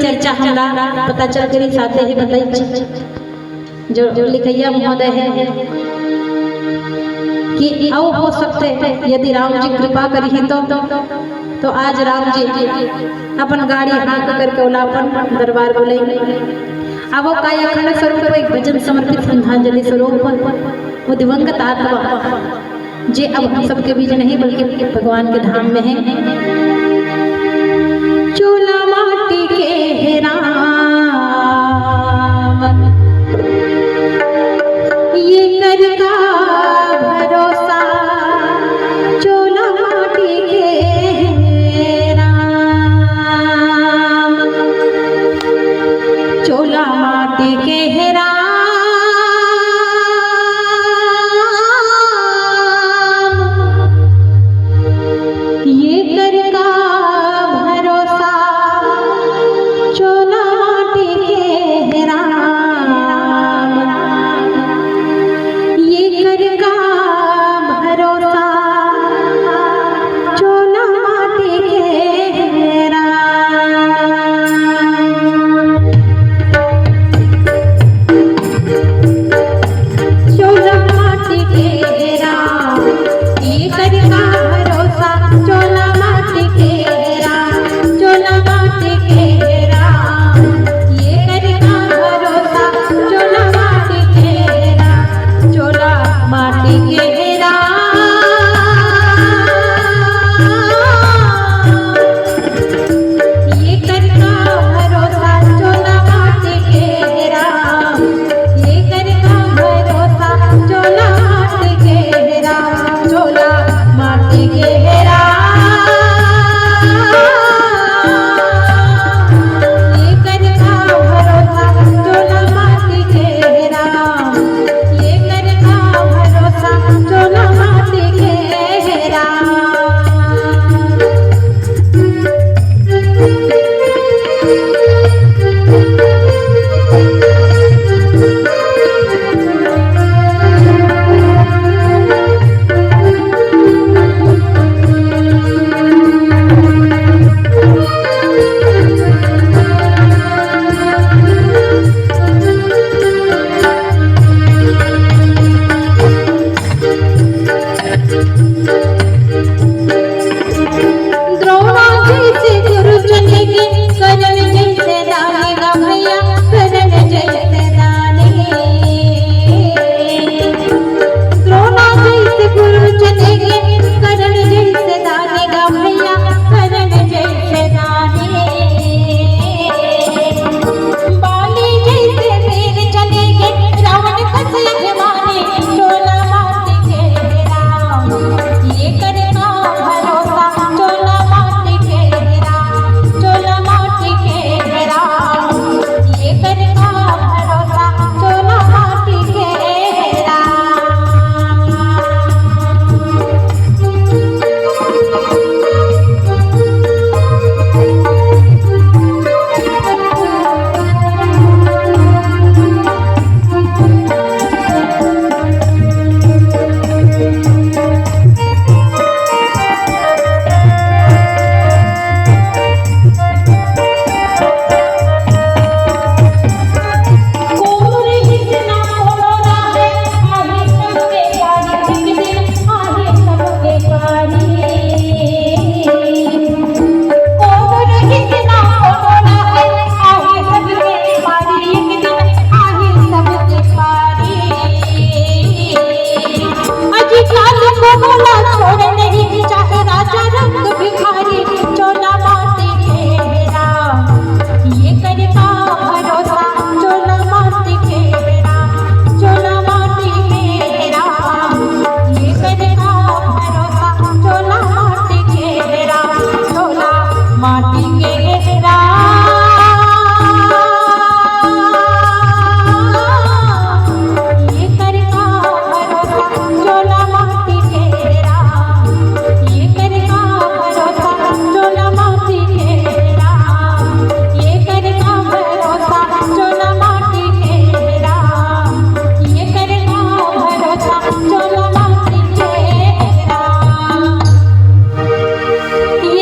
चर्चा हमरा पता चल करी साथे ही बताई जो लिखैया महोदय है कि आओ हो सकते यदि राम जी कृपा करी तो आज राम जी अपन गाड़ी हाँक करके उलापन दरबार बोले अब वो काय अखंड स्वरूप एक भजन समर्पित श्रद्धांजलि स्वरूप वो दिवंगत आत्मा जे अब हम सबके बीच नहीं बल्कि भगवान के धाम में है। चूल्हा माटी के राम ये करका भरोसा चूल्हा माटी के राम चूल्हा माटी के राम माटी